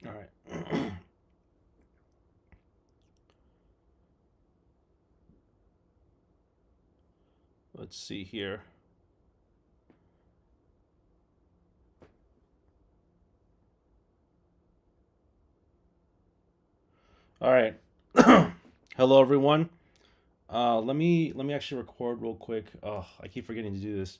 All right. Let's see here. All right. Hello, everyone. Let me actually record real quick. Oh, I keep forgetting to do this.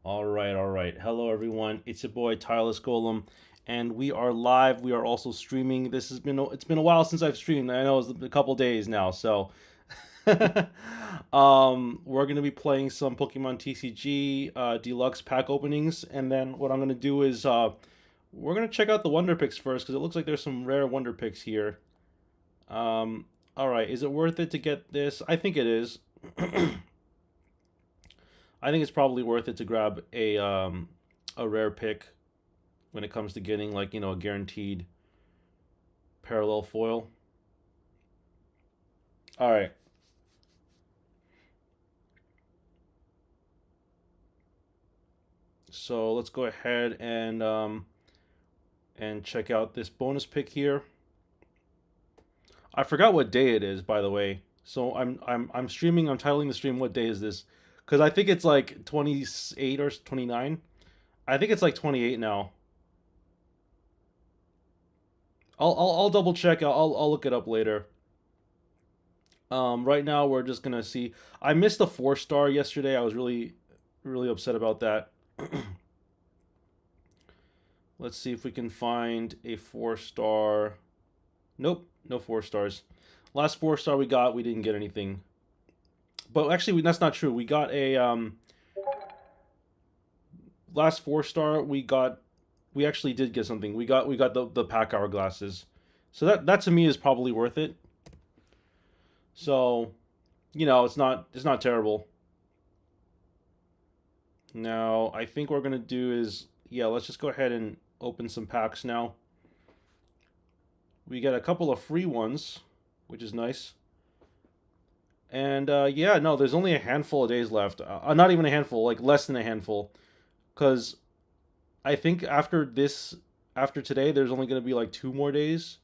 All right, all right. Hello, everyone. It's your boy Tireless Golem, and we are live. We are also streaming. It's been a while since I've streamed. I know it's a couple days now. So, we're gonna be playing some Pokemon TCG deluxe pack openings, and then what I'm gonna do is we're gonna check out the Wonder Picks first because it looks like there's some rare Wonder Picks here. Um, all right, is it worth it to get this? I think it is. I think it's probably worth it to grab a rare pick when it comes to getting like a guaranteed parallel foil. All right, so let's go ahead and check out this bonus pick here. I forgot what day it is, by the way. So I'm streaming. I'm titling the stream. What day is this? Because I think it's like 28 or 29. I think it's like 28 now. I'll double check. I'll look it up later. Right now we're just gonna see. I missed a 4 star yesterday. I was really upset about that. Let's see if we can find a 4 star. Nope, no 4 stars. Last 4 star we got, we didn't get anything. But actually, that's not true. We got a last 4 star. We actually did get something. We got the pack hour glasses. So that to me is probably worth it. So it's not terrible. Now I think what we're gonna do is let's just go ahead and open some packs now. We get a couple of free ones, which is nice. And no, there's only a handful of days left. Not even a handful, like less than a handful, because I think after today, there's only going to be like 2 more days.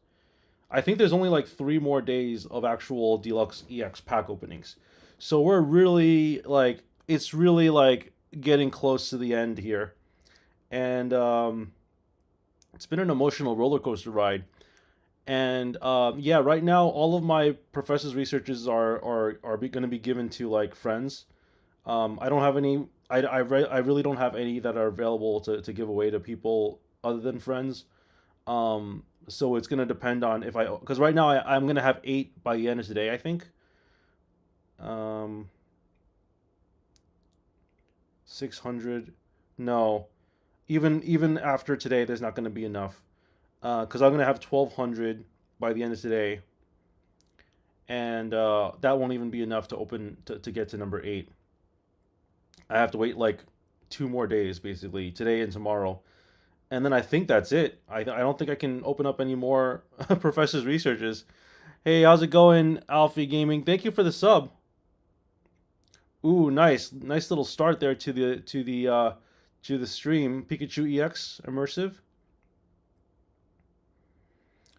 I think there's only like 3 more days of actual deluxe EX pack openings. So we're really like it's really like getting close to the end here, and it's been an emotional roller coaster ride. And right now all of my professor's researches are going to be given to like friends. I don't have any. I really don't have any that are available to give away to people other than friends. So it's gonna depend on if because right now I'm gonna have 8 by the end of today. I think. 600. No, even after today, there's not gonna be enough. Because I'm gonna have 1,200 by the end of today, and that won't even be enough to to get to number 8. I have to wait like 2 more days, basically today and tomorrow, and then I think that's it. I don't think I can open up any more professor's researches. Hey, how's it going, Alfie Gaming? Thank you for the sub. Ooh, nice little start there to the stream. Pikachu EX immersive.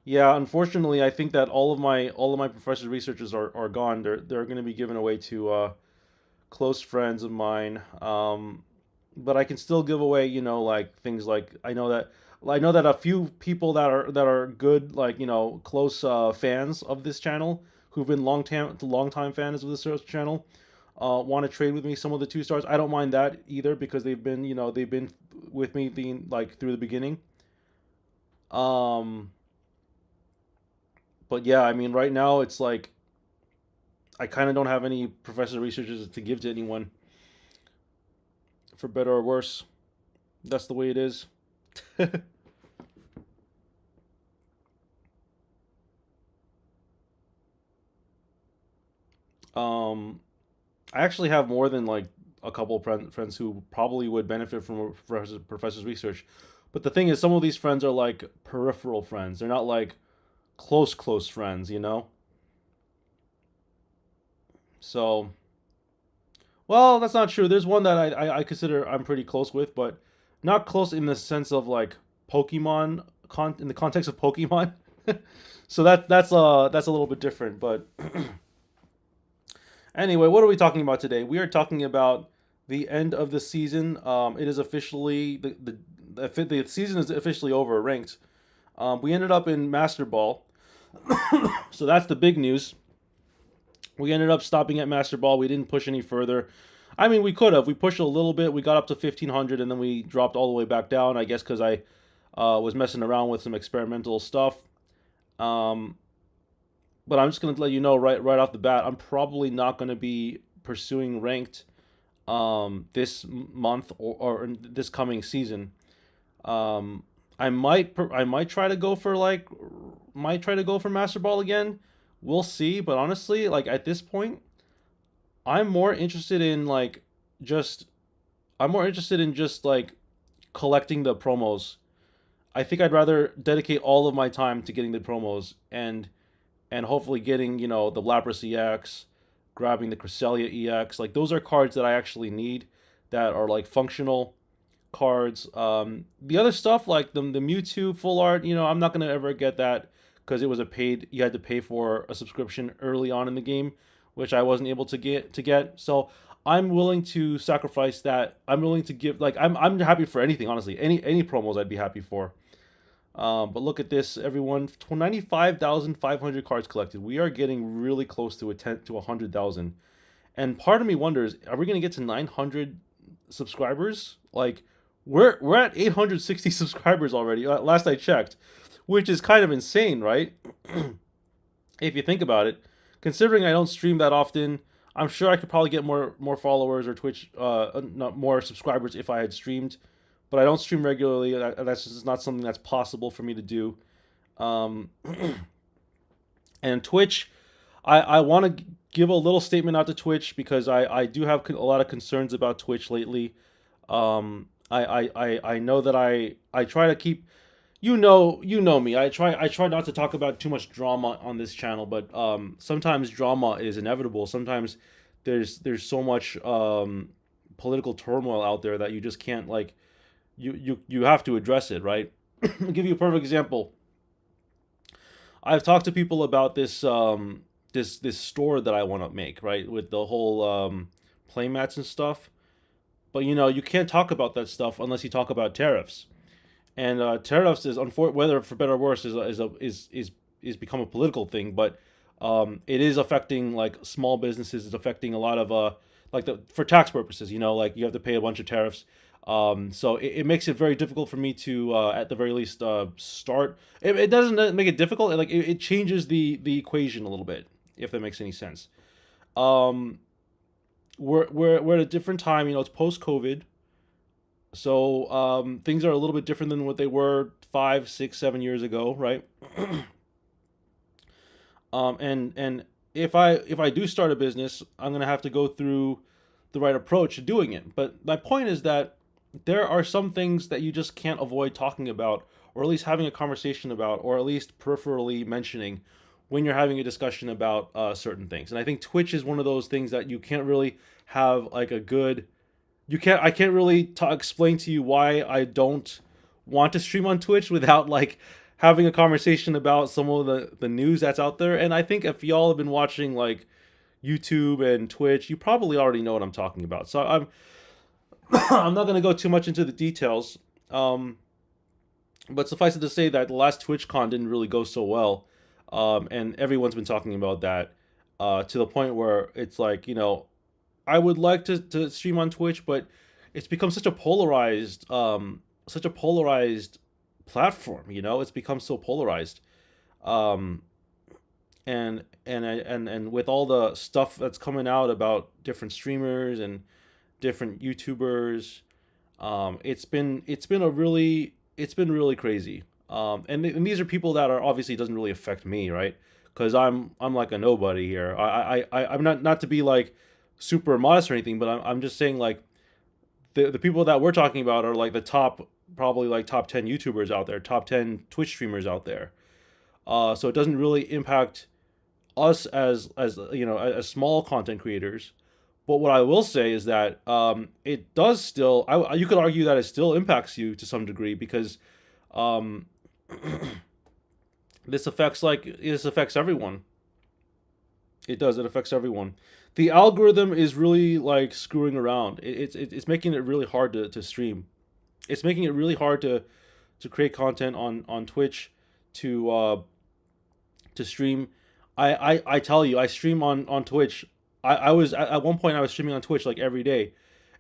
Yeah, unfortunately, I think that all of my professor's researches are gone. They're going to be given away to close friends of mine. But I can still give away, like things like I know that a few people that are good, like close fans of this channel who've been long time fans of this channel, want to trade with me some of the 2 stars. I don't mind that either because they've been with me being like through the beginning. Um, but yeah, I mean, right now it's like I kind of don't have any professor researchers to give to anyone, for better or worse. That's the way it is. um, I actually have more than like a couple of friends who probably would benefit from a professor's research. But the thing is, some of these friends are like peripheral friends. They're not like close friends. So Well, that's not true. There's one that I consider I'm pretty close with, but not close in the sense of like Pokemon in the context of Pokemon. So that's a little bit different. But anyway, what are we talking about today? We are talking about the end of the season. It is officially the season is officially over. Ranked. We ended up in Master Ball, so that's the big news. We ended up stopping at Master Ball. We didn't push any further. I mean, we could have. We pushed a little bit. We got up to 1,500, and then we dropped all the way back down. I guess because I was messing around with some experimental stuff. Um, but I'm just gonna let you know right off the bat. I'm probably not gonna be pursuing ranked this month or this coming season. Um, I might try to go for Master Ball again. We'll see. But honestly, like at this point, I'm more interested in like just I'm more interested in just like collecting the promos. I think I'd rather dedicate all of my time to getting the promos and hopefully getting, the Lapras EX, grabbing the Cresselia EX. Like those are cards that I actually need that are like functional cards. The other stuff like the Mewtwo full art, I'm not gonna ever get that because it was a paid. You had to pay for a subscription early on in the game, which I wasn't able to get. So I'm willing to sacrifice that. I'm willing to give like I'm happy for anything honestly. Any promos I'd be happy for. But look at this, everyone. 95,500 cards collected. We are getting really close to 100,000. And part of me wonders, are we going to get to 900 subscribers? Like, we're at 860 subscribers already. Last I checked, which is kind of insane, right? If you think about it, considering I don't stream that often, I'm sure I could probably get more followers or Twitch, not more subscribers if I had streamed, but I don't stream regularly. That's just not something that's possible for me to do. Um, and Twitch, I want to give a little statement out to Twitch because I do have a lot of concerns about Twitch lately. I know that I try to keep you know me. I try not to talk about too much drama on this channel, but sometimes drama is inevitable. Sometimes there's so much political turmoil out there that you just can't like you have to address it, right? I'll give you a perfect example. I've talked to people about this store that I want to make, right, with the whole playmats and stuff. But you can't talk about that stuff unless you talk about tariffs. And tariffs is whether for better or worse is become a political thing, but it is affecting like small businesses. It's affecting a lot of like for tax purposes. Like you have to pay a bunch of tariffs. So it makes it very difficult for me to at the very least start. It doesn't make it difficult. It changes the equation a little bit, if that makes any sense. Um, we're at a different time. It's post COVID. So things are a little bit different than what they were 5, 6, 7 years ago, right? And if I do start a business, I'm gonna have to go through the right approach to doing it. But my point is that there are some things that you just can't avoid talking about, or at least having a conversation about, or at least peripherally mentioning when you're having a discussion about certain things. And I think Twitch is one of those things that you can't really have like a good you can't I can't really explain to you why I don't want to stream on Twitch without like having a conversation about some of the news that's out there. And I think if y'all have been watching like YouTube and Twitch, you probably already know what I'm talking about. So I'm I'm not going to go too much into the details. Um, but suffice it to say that the last TwitchCon didn't really go so well, and everyone's been talking about that to the point where it's like I would like to stream on Twitch, but it's become such a polarized platform. It's become so polarized, um, and with all the stuff that's coming out about different streamers and different YouTubers, it's been really crazy. And these are people that are obviously doesn't really affect me, right? Because I'm like a nobody here. I'm not to be like super modest or anything, but I'm just saying like the people that we're talking about are like the top probably like top 10 YouTubers out there, top 10 Twitch streamers out there. So it doesn't really impact us as small content creators, But what I will say is that it does still. You could argue that it still impacts you to some degree because um, this affects everyone. It does. It affects everyone. The algorithm is really like screwing around. It's making it really hard to stream. It's making it really hard to create content on Twitch, to stream. I tell you, I stream on Twitch. I was at one point I was streaming on Twitch like every day,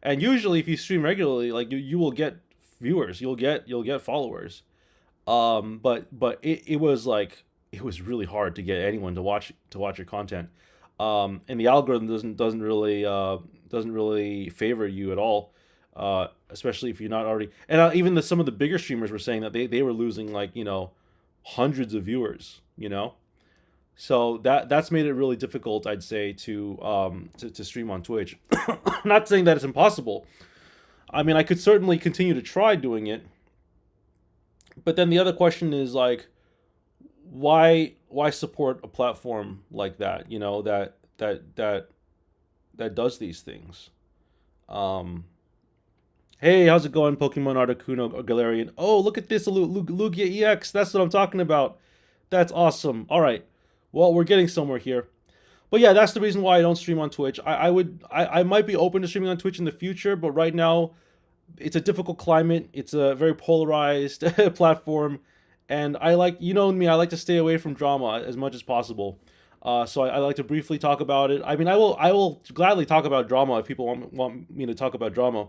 and usually if you stream regularly, like you will get viewers, you'll get followers. But it was like it was really hard to get anyone to watch your content. And the algorithm doesn't really favor you at all. Especially if you're not already, and even some of the bigger streamers were saying that they were losing like hundreds of viewers. So that's made it really difficult, I'd say, to stream on Twitch. Not saying that it's impossible. I mean, I could certainly continue to try doing it, but then the other question is like, why support a platform like that? That does these things. Um, hey, how's it going, Pokemon Articuno Galarian? Oh, look at this, Lugia EX. That's what I'm talking about. That's awesome. All right, well, we're getting somewhere here. But yeah, that's the reason why I don't stream on Twitch. I might be open to streaming on Twitch in the future, but right now it's a difficult climate. It's a very polarized platform, and I like, me, I like to stay away from drama as much as possible. So I like to briefly talk about it. I mean, I will gladly talk about drama if people want me to talk about drama.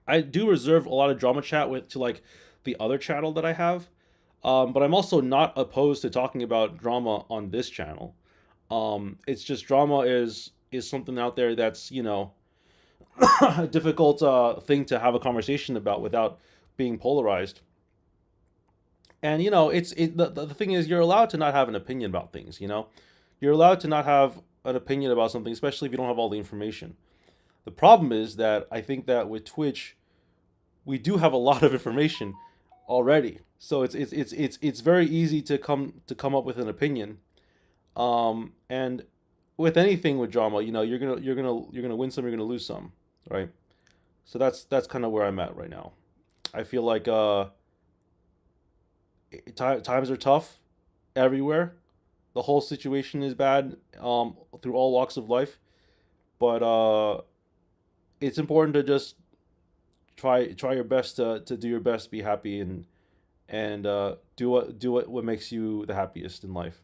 I do reserve a lot of drama chat with to like the other channel that I have, but I'm also not opposed to talking about drama on this channel. It's just drama is something out there that's a difficult thing to have a conversation about without being polarized. And the thing is, you're allowed to not have an opinion about things. You're allowed to not have an opinion about something, especially if you don't have all the information. The problem is that I think that with Twitch, we do have a lot of information already, so it's very easy to come up with an opinion. And with anything with drama, you're gonna win some, you're gonna lose some, right? So that's kind of where I'm at right now. I feel like times are tough everywhere. The whole situation is bad through all walks of life, but it's important to just try your best to do your best, be happy, and do what makes you the happiest in life.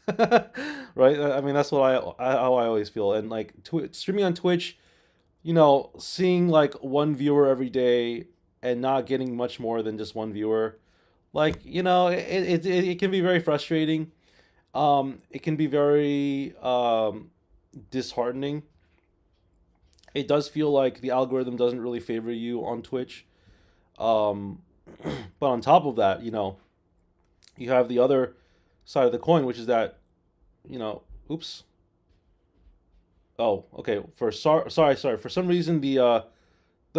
Right? I mean, that's how I always feel. And like streaming on Twitch, seeing like one viewer every day and not getting much more than just one viewer, like it can be very frustrating. It can be very disheartening. It does feel like the algorithm doesn't really favor you on Twitch. Um, but on top of that, you have the other side of the coin, which is that, oops. Oh, okay. Sorry. For some reason, the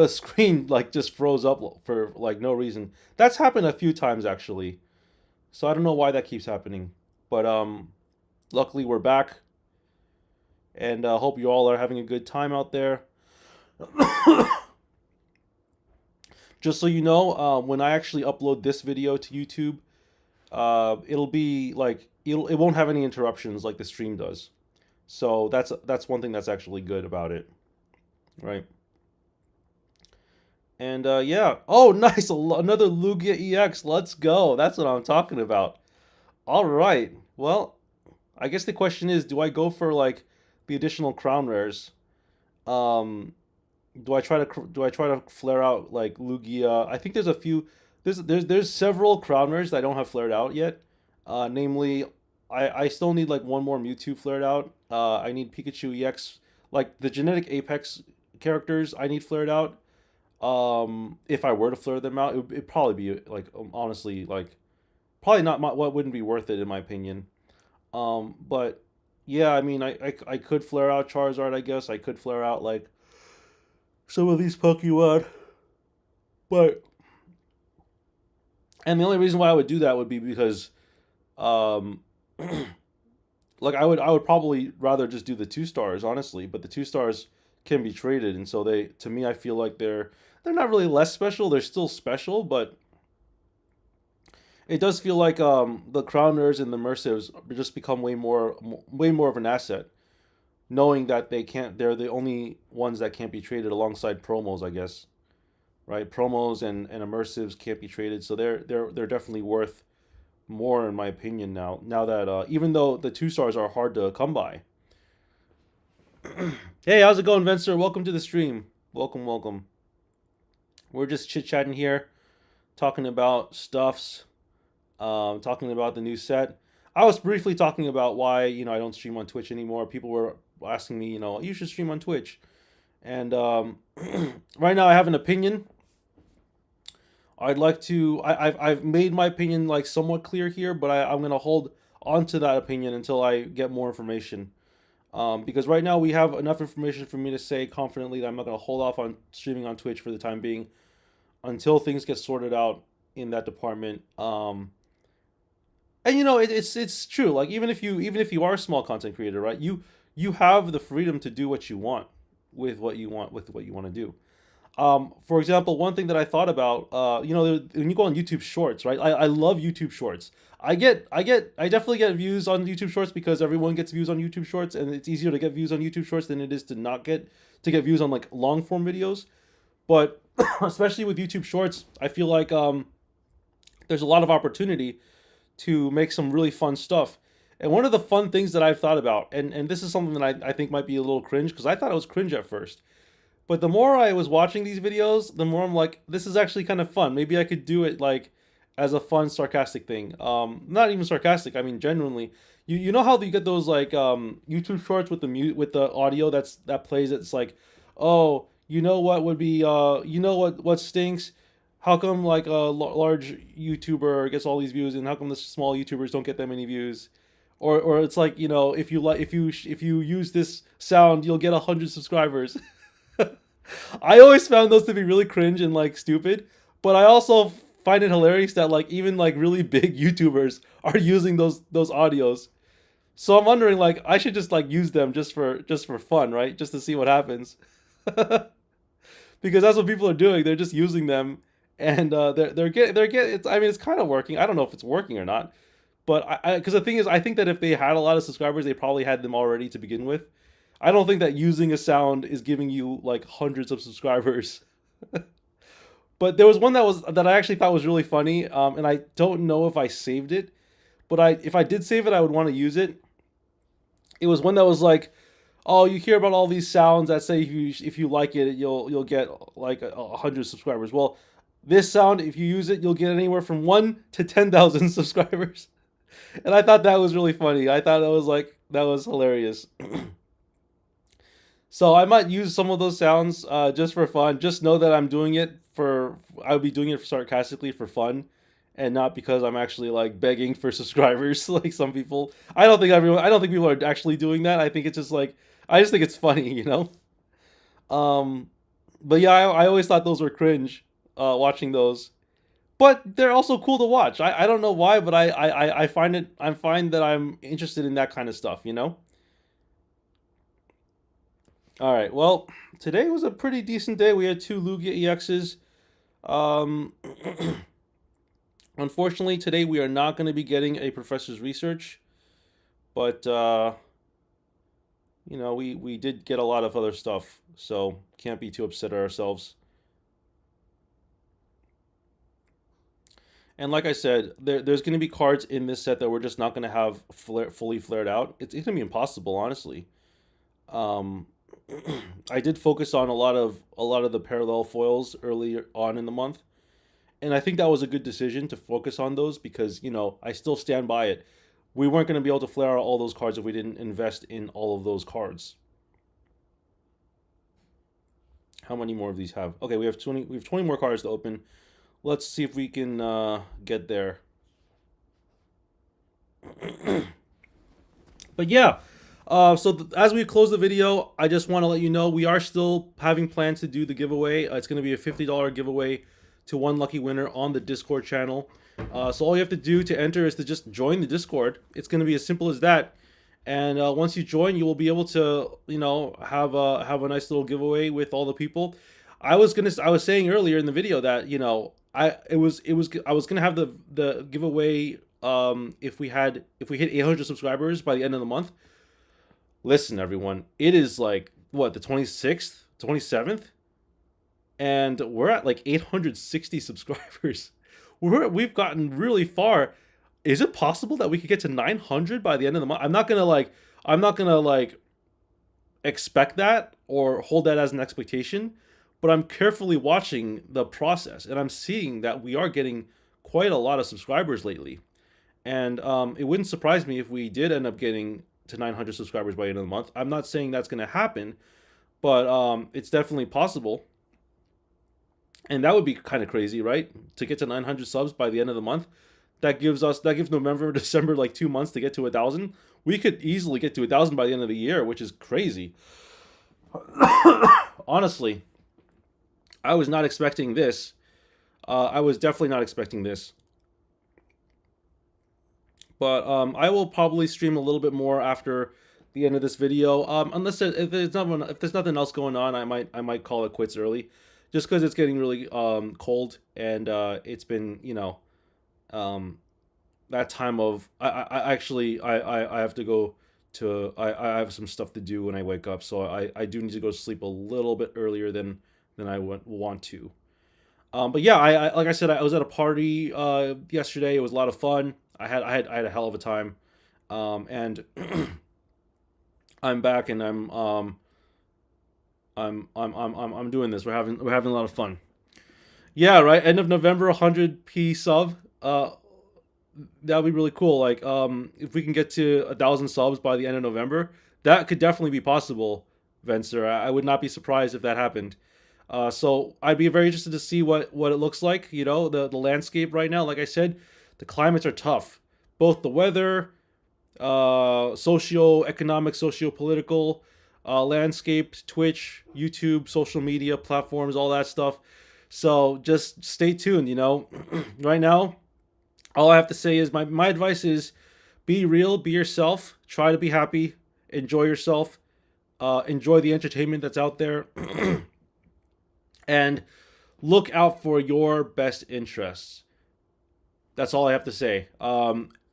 screen like just froze up for like no reason. That's happened a few times actually. So I don't know why that keeps happening. But luckily we're back, and hope you all are having a good time out there. Just so you know, when I actually upload this video to YouTube, it'll be like it won't have any interruptions like the stream does. So that's one thing that's actually good about it, right? And yeah. Oh, nice. Another Lugia EX. Let's go. That's what I'm talking about. All right. Well, I guess the question is, do I go for like the additional crown rares? Um, do I try to flare out like Lugia? I think there's a few. There's several crown rares that I don't have flared out yet. Namely, I still need like one more Mewtwo flared out. I need Pikachu EX, like the genetic Apex characters. I need flared out. If I were to flare them out, it'd probably be like honestly like probably not what wouldn't be worth it in my opinion. But yeah, I mean, I could flare out Charizard. I guess I could flare out like some of these Pokemon, but and the only reason why I would do that would be because um Like I would probably rather just do the 2 stars, honestly, but the 2 stars can be traded, and so they, to me, I feel like they're not really less special. They're still special, but it does feel like the crowners and the mercives just become way more of an asset, knowing that they're the only ones that can't be traded alongside promos, I guess. Right? Promos and immersives can't be traded, so they're definitely worth more in my opinion now. Now that even though the 2 stars are hard to come by. Hey, how's it going, Vencer? Welcome to the stream. Welcome, welcome. We're just chit chatting here, talking about stuffs, talking about the new set. I was briefly talking about why I don't stream on Twitch anymore. People were asking me, you should stream on Twitch, and right now I have an opinion. I'd like to. I've made my opinion like somewhat clear here, but I'm gonna hold on to that opinion until I get more information. Because right now we have enough information for me to say confidently that I'm not gonna hold off on streaming on Twitch for the time being until things get sorted out in that department. And it's true. Like even if you are a small content creator, right? You have the freedom to do what you want with what you want to do. For example, one thing that I thought about, when you go on YouTube Shorts, right? I love YouTube Shorts. I definitely get views on YouTube Shorts because everyone gets views on YouTube Shorts, and it's easier to get views on YouTube Shorts than it is to not get views on like long form videos. But especially with YouTube Shorts, I feel like there's a lot of opportunity to make some really fun stuff. And one of the fun things that I've thought about, and this is something that I think might be a little cringe because I thought it was cringe at first, but the more I was watching these videos, the more I'm like, this is actually kind of fun. Maybe I could do it like as a fun, sarcastic thing. Not even sarcastic. I mean, genuinely. You know how you get those like YouTube shorts with the audio that plays. It's like, oh, you know what would be what stinks. How come like a large YouTuber gets all these views, and how come the small YouTubers don't get that many views? Or it's like, if you use this sound, you'll get 100 subscribers. I always found those to be really cringe and like stupid, but I also find it hilarious that like even like really big YouTubers are using those audios. So I'm wondering like I should just like use them just for fun, right? Just to see what happens. Because that's what people are doing. They're just using them, and they're getting. I mean, it's kind of working. I don't know if it's working or not, but because the thing is, I think that if they had a lot of subscribers, they probably had them already to begin with. I don't think that using a sound is giving you like hundreds of subscribers. But there was one that I actually thought was really funny, and I don't know if I saved it, but if I did save it, I would want to use it. It was one that was like, oh, you hear about all these sounds that say if you like it, you'll get like 100 subscribers. Well, this sound, if you use it, you'll get anywhere from 1 to 10,000 subscribers. And I thought that was really funny. I thought that was hilarious. So I might use some of those sounds just for fun. Just know that I would be doing it sarcastically for fun, and not because I'm actually like begging for subscribers like some people. I don't think people are actually doing that. I think it's just like I just think it's funny. Um, but yeah, I always thought those were cringe watching those, but they're also cool to watch. I don't know why, but I find that I'm interested in that kind of stuff. All right. Well, today was a pretty decent day. We had two Lugia EXs. Um, Unfortunately, today we are not going to be getting a professor's research, but we did get a lot of other stuff, so can't be too upset at ourselves. And like I said, there's going to be cards in this set that we're just not going to have fully flared out. It's going to be impossible, honestly. Um, I did focus on a lot of the parallel foils earlier on in the month, and I think that was a good decision to focus on those because I still stand by it. We weren't going to be able to flare out all those cards if we didn't invest in all of those cards. How many more of these have? Okay, we have 20. We have 20 more cards to open. Let's see if we can get there. But yeah, as we close the video, I just want to let you know we are still having plans to do the giveaway. It's going to be a $50 giveaway to one lucky winner on the Discord channel. So all you have to do to enter is to just join the Discord. It's going to be as simple as that. And once you join, you will be able to, have a nice little giveaway with all the people. I was saying earlier in the video that I was gonna have the giveaway if we hit 800 subscribers by the end of the month. Listen, everyone, it is like what, the 26th, 27th, and we're at like 860 subscribers. We've gotten really far. Is it possible that we could get to 900 by the end of the month? I'm not gonna like expect that or hold that as an expectation, but I'm carefully watching the process and I'm seeing that we are getting quite a lot of subscribers lately. And it wouldn't surprise me if we did end up getting to 900 subscribers by the end of the month. I'm not saying that's going to happen, but it's definitely possible. And that would be kind of crazy, right? To get to 900 subs by the end of the month. That gives November, December like 2 months to get to 1,000. We could easily get to 1,000 by the end of the year, which is crazy. Honestly, I was not expecting this. I was definitely not expecting this. But I will probably stream a little bit more after the end of this video. If there's nothing else going on, I might call it quits early, just because it's getting really cold and it's been that time of I actually I have to go to I have some stuff to do when I wake up, so I do need to go to sleep a little bit earlier than I would want to. But yeah, like I said, I was at a party yesterday. It was a lot of fun. I had a hell of a time, and I'm back and I'm doing this. We're having a lot of fun. Yeah, right. End of November, 100p sub. That would be really cool. Like, if we can get to 1,000 subs by the end of November, that could definitely be possible, Venser. I would not be surprised if that happened. So I'd be very interested to see what it looks like. The landscape right now. Like I said, the climates are tough. Both the weather, socio-economic, socio-political, landscape, Twitch, YouTube, social media platforms, all that stuff. So just stay tuned. Right now, all I have to say is my advice is be real, be yourself, try to be happy, enjoy yourself, enjoy the entertainment that's out there, and look out for your best interests. That's all I have to say.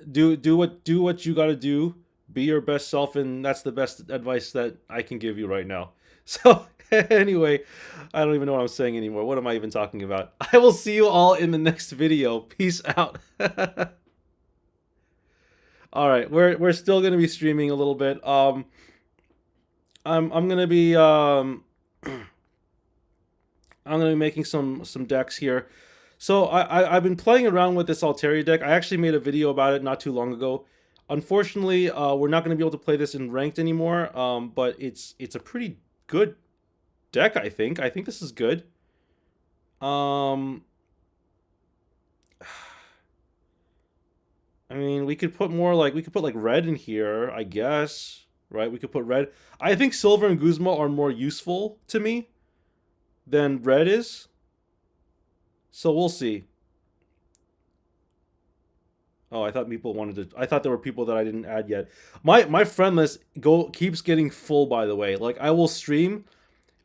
Do what you got to do. Be your best self, and that's the best advice that I can give you right now. So anyway, I don't even know what I'm saying anymore. What am I even talking about? I will see you all in the next video. Peace out. All right, we're still gonna be streaming a little bit. I'm gonna be I'm gonna be making some decks here. So I've been playing around with this Altaria deck. I actually made a video about it not too long ago. Unfortunately, we're not going to be able to play this in ranked anymore. But it's a pretty good deck. I think this is good. Um, I mean, we could put like red in here, I guess. Right? We could put red. I think silver and Guzma are more useful to me than red is. So we'll see. Oh, I thought people wanted to. I thought there were people that I didn't add yet. My friend list keeps getting full. By the way, like I will stream,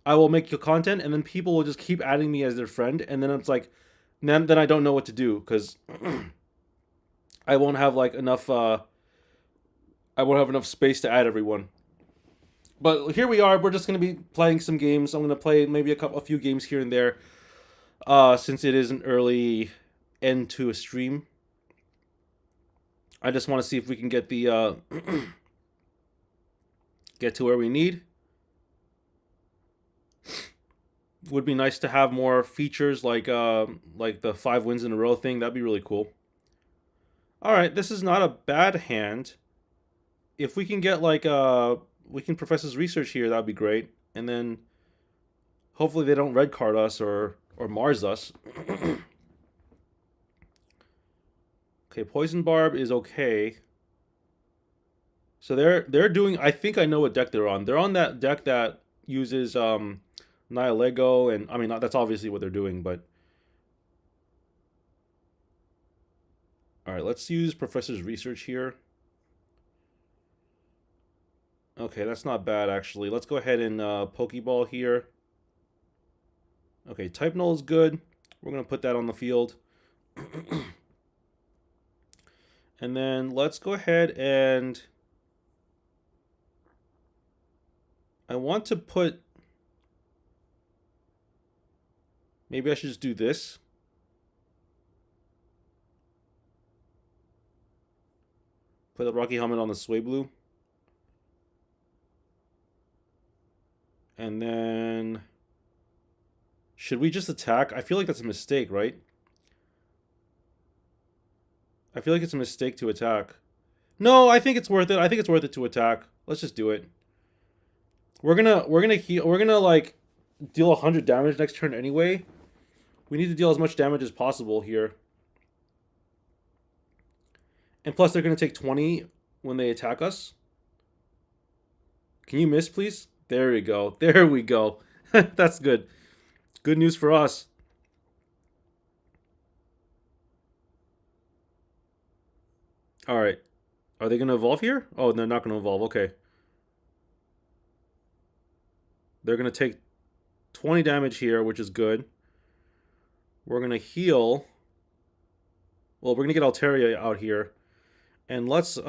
I will make your content, and then people will just keep adding me as their friend, and then it's like, then I don't know what to do because I won't have like enough. I won't have enough space to add everyone. But here we are. We're just gonna be playing some games. I'm gonna play maybe a few games here and there. Since it is an early end to a stream. I just want to see if we can get the get to where we need. Would be nice to have more features like the 5 wins in a row thing. That'd be really cool. All right, this is not a bad hand. If we can get like we can Professor's Research here, that'd be great. And then hopefully they don't red card us or Mars us. Okay, Poison Barb is okay. So they're doing. I think I know what deck they're on. They're on that deck that uses Nihilego, and I mean that's obviously what they're doing. But all right, let's use Professor's Research here. Okay, that's not bad actually. Let's go ahead and Pokeball here. Okay, Type Null is good. We're gonna put that on the field. And then let's go ahead and I want to put, maybe I should just do this. Put the Rocky Helmet on the Swablu. And then, should we just attack? I feel like that's a mistake, right? I feel like it's a mistake to attack. No, I think it's worth it. I think it's worth it to attack. Let's just do it. We're gonna heal. We're gonna like deal 100 damage next turn anyway. We need to deal as much damage as possible here. And plus, they're gonna take 20 when they attack us. Can you miss, please? There we go. There we go. That's good. Good news for us. All right. Are they going to evolve here? Oh, they're not going to evolve. Okay. They're going to take 20 damage here, which is good. We're going to heal. Well, we're going to get Altaria out here. And let's put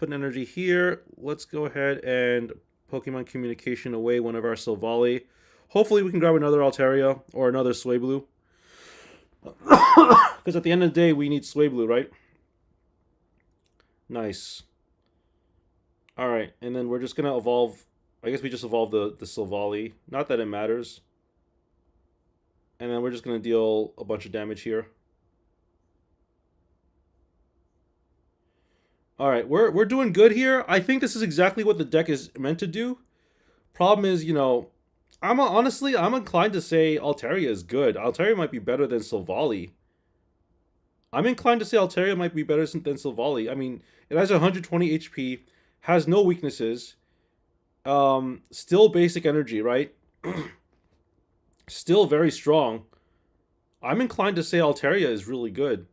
an energy here. Let's go ahead and Pokemon Communication away one of our Silvally. Hopefully we can grab another Altaria or another Swablu. Because at the end of the day, we need Swablu, right? Nice. Alright, and then we're just going to evolve. I guess we just evolved the Silvally. Not that it matters. And then we're just going to deal a bunch of damage here. Alright, we're doing good here. I think this is exactly what the deck is meant to do. Problem is, you know, honestly, I'm inclined to say Altaria is good. Altaria might be better than Silvally. I'm inclined to say Altaria might be better than Silvally. I mean, it has 120 HP, has no weaknesses, still basic energy, right? Still very strong. I'm inclined to say Altaria is really good.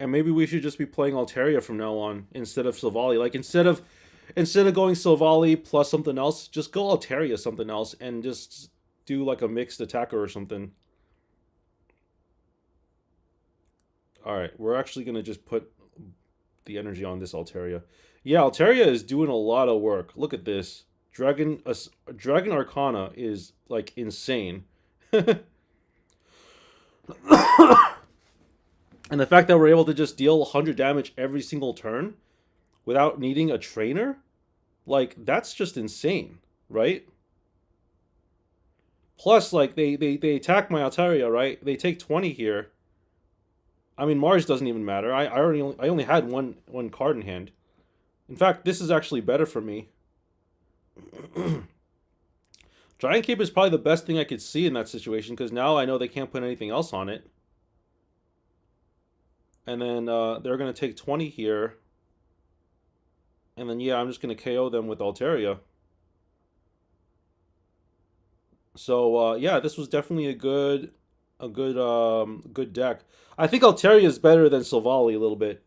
And maybe we should just be playing Altaria from now on instead of Silvally. Like, instead of going Silvally plus something else, just go Altaria something else and just do like a mixed attacker or something. Alright, we're actually going to just put the energy on this Altaria. Yeah, Altaria is doing a lot of work. Look at this. Dragon Arcana is, like, insane. And the fact that we're able to just deal 100 damage every single turn without needing a trainer, like, that's just insane, right? Plus, like, they attack my Altaria, right? They take 20 here. I mean, Mars doesn't even matter. I only had one card in hand. In fact, this is actually better for me. Giant Cape is probably the best thing I could see in that situation, because now I know they can't put anything else on it. And then they're going to take 20 here. And then, yeah, I'm just going to KO them with Altaria. So, yeah, this was definitely a good deck. I think Altaria is better than Silvally a little bit.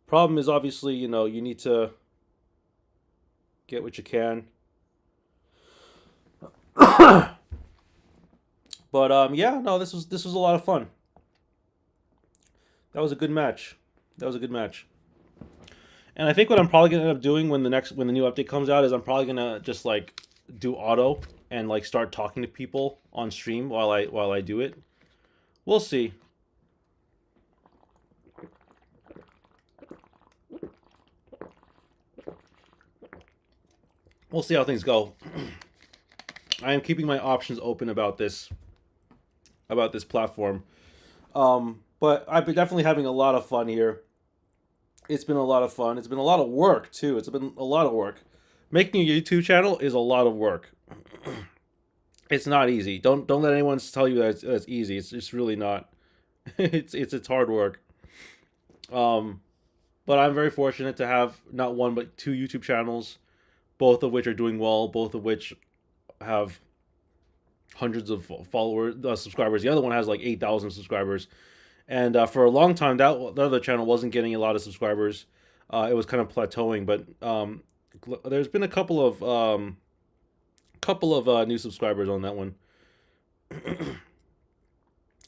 Problem is, obviously, you know, you need to get what you can. But yeah, no, this was a lot of fun. That was a good match. And I think what I'm probably gonna end up doing when the new update comes out is I'm probably gonna just like do auto and like start talking to people on stream while I do it. We'll see. We'll see how things go. I am keeping my options open about this platform. But I've been definitely having a lot of fun here. It's been a lot of fun. It's been a lot of work too. It's been a lot of work. Making a YouTube channel is a lot of work. It's not easy. Don't let anyone tell you that it's easy. It's really not. it's hard work. But I'm very fortunate to have not one but two YouTube channels, both of which are doing well, both of which have hundreds of followers, subscribers. The other one has like 8,000 subscribers. And for a long time, that the other channel wasn't getting a lot of subscribers. It was kind of plateauing, but there's been a couple of new subscribers on that one.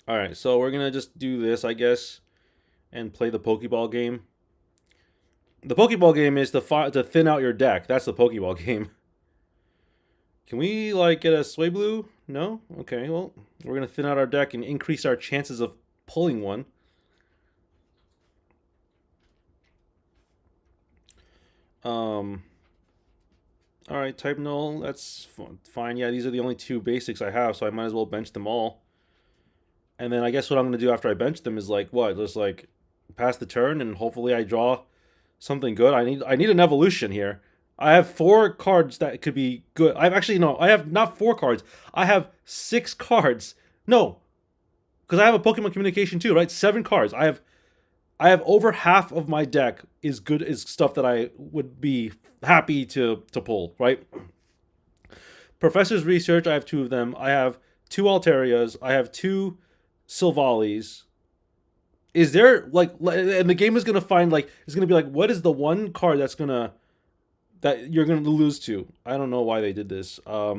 All right, so we're gonna just do this, I guess, and play the Pokeball game. The Pokeball game is to thin out your deck. That's the Pokeball game. Can we like get a Swablu? No. Okay. Well, we're gonna thin out our deck and increase our chances of pulling one. Um. All right, type null. That's fine. Yeah, these are the only two basics I have, so I might as well bench them all. And then I guess what I'm gonna do after I bench them is like what? Just like pass the turn and hopefully I draw something good. I need an evolution here. I have 4 cards that could be good. I've actually no. I have not 4 cards. I have 6 cards. No, because I have a Pokemon Communication too, right? 7 cards. I have over half of my deck is stuff that I would be happy to pull, right? Professor's Research, I have 2 of them. I have 2 Alterias. I have 2 Silvalis. Is there like, and the game is gonna find like, it's gonna be like, what is the one card that you're gonna lose to? I don't know why they did this. I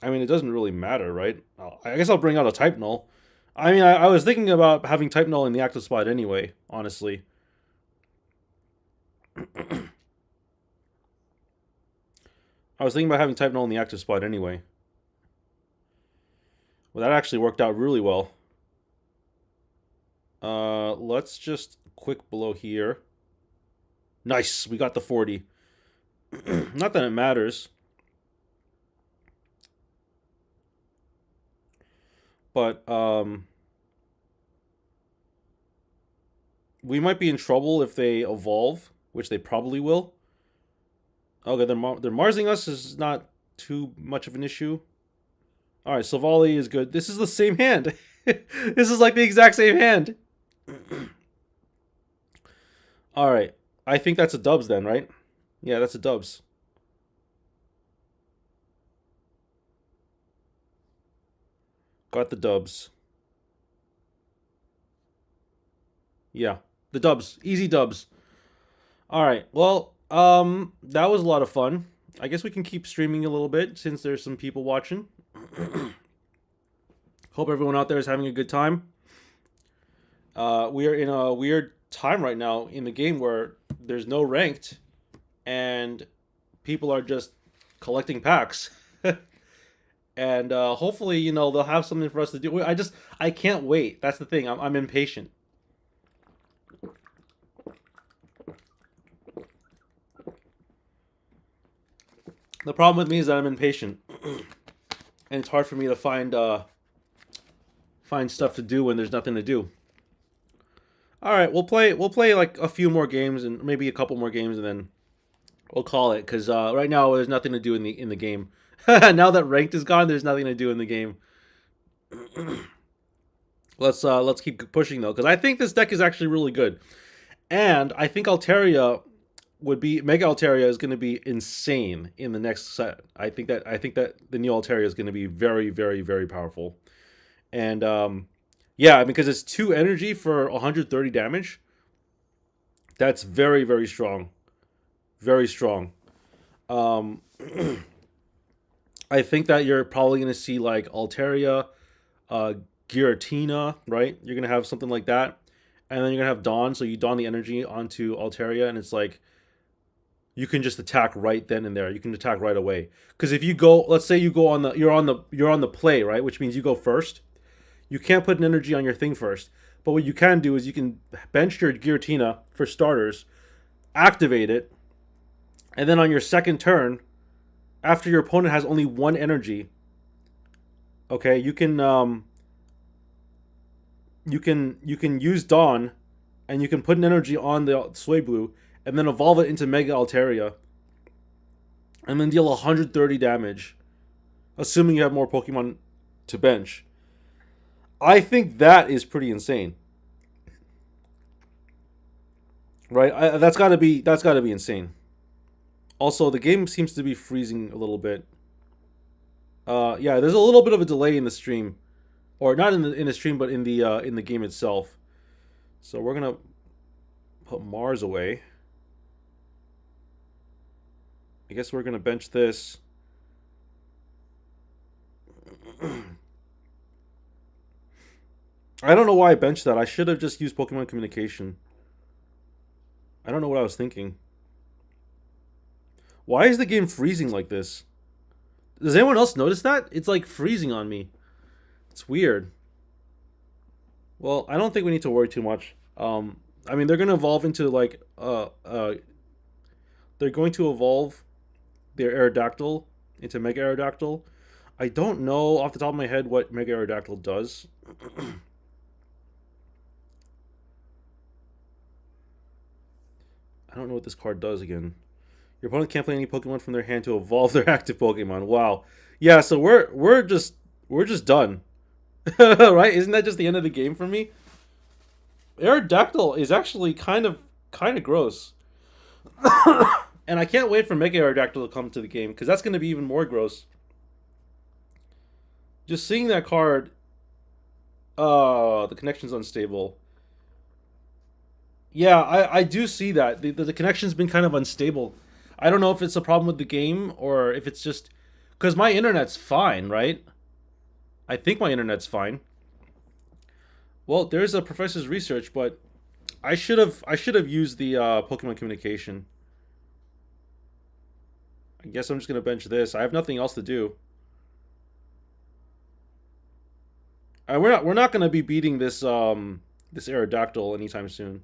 mean, it doesn't really matter, right? I guess I'll bring out a Type Null. I mean, I was thinking about having Type Null in the active spot anyway, honestly. I was thinking about having Type Null in the active spot anyway. Well, that actually worked out really well. Let's just quick blow here. Nice, we got the 40. Not that it matters. But, we might be in trouble if they evolve, which they probably will. Okay, they're Marsing us is not too much of an issue. All right, Silvally is good. This is the same hand. This is like the exact same hand. All right, I think that's a dubs then, right? Yeah, that's a dubs. Got the dubs. Yeah, the dubs, easy dubs. All right, well, that was a lot of fun. I guess we can keep streaming a little bit since there's some people watching. Hope everyone out there is having a good time. We are in a weird time right now in the game where there's no ranked, and people are just collecting packs. And hopefully, they'll have something for us to do. I can't wait. That's the thing. I'm impatient. The problem with me is that I'm impatient, and it's hard for me to find stuff to do when there's nothing to do. All right, we'll play like a few more games and maybe a couple more games, and then we'll call it because right now there's nothing to do in the game. Now that ranked is gone, there's nothing to do in the game. Let's keep pushing though, because I think this deck is actually really good, and I think Altaria would be Mega Altaria is going to be insane in the next set. I think that the new Altaria is going to be very very very powerful, and yeah, because it's 2 energy for 130 damage. That's very very strong, very strong. Um, I think that you're probably going to see like Altaria, uh, Giratina, right? You're going to have something like that, and then you're going to have Dawn. So you Dawn the energy onto Altaria, and it's like you can just attack right then and there. You can attack right away. Because if you go, let's say you go on the, you're on the play, right? Which means you go first. You can't put an energy on your thing first. But what you can do is you can bench your Giratina for starters, activate it, and then on your second turn, after your opponent has only 1 energy, okay, you can use Dawn, and you can put an energy on the Swablu, and then evolve it into Mega Altaria, and then deal 130 damage, assuming you have more Pokemon to bench. I think that is pretty insane, right? That's got to be insane. Also, the game seems to be freezing a little bit. Yeah, there's a little bit of a delay in the stream. or not in the stream, but in the game itself. So we're gonna put Mars away. I guess we're gonna bench this. I don't know why I benched that. I should have just used Pokemon Communication. I don't know what I was thinking. Why is the game freezing like this? Does anyone else notice that? It's like freezing on me. It's weird. Well, I don't think we need to worry too much. I mean, they're gonna evolve into like they're going to evolve their Aerodactyl into Mega Aerodactyl. I don't know off the top of my head what Mega Aerodactyl does. I don't know what this card does again. Your opponent can't play any Pokemon from their hand to evolve their active Pokemon. Wow. Yeah, so we're just done. Right? Isn't that just the end of the game for me? Aerodactyl is actually kind of gross. And I can't wait for Mega Aerodactyl to come to the game because that's going to be even more gross. Just seeing that card, the connection's unstable. Yeah, I do see that. The connection's been kind of unstable. I don't know if it's a problem with the game or if it's just because my internet's fine, right? I think my internet's fine. Well, there's a professor's research, but I should have used the Pokemon Communication. I guess I'm just gonna bench this. I have nothing else to do. We're not gonna be beating this Aerodactyl anytime soon.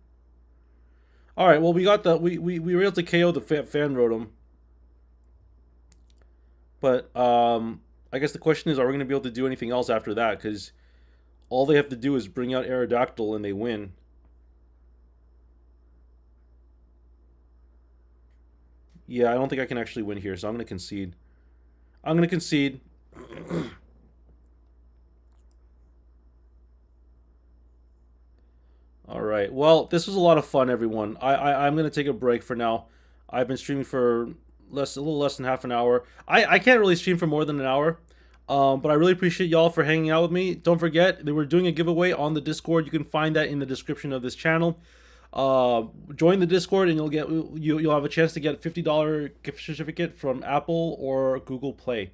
All right. Well, we got the we were able to KO the fan Rotom, but I guess the question is, are we gonna be able to do anything else after that? Because all they have to do is bring out Aerodactyl and they win. Yeah, I don't think I can actually win here, so I'm gonna concede. I'm gonna concede. All right. Well, this was a lot of fun, everyone. I'm gonna take a break for now. I've been streaming for a little less than half an hour. I can't really stream for more than an hour. But I really appreciate y'all for hanging out with me. Don't forget that we're doing a giveaway on the Discord. You can find that in the description of this channel. Join the Discord and you'll have a chance to get a $50 gift certificate from Apple or Google Play.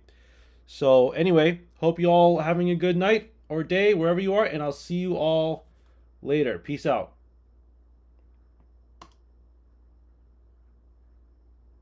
So anyway, hope you all having a good night or day wherever you are, and I'll see you all later. Peace out.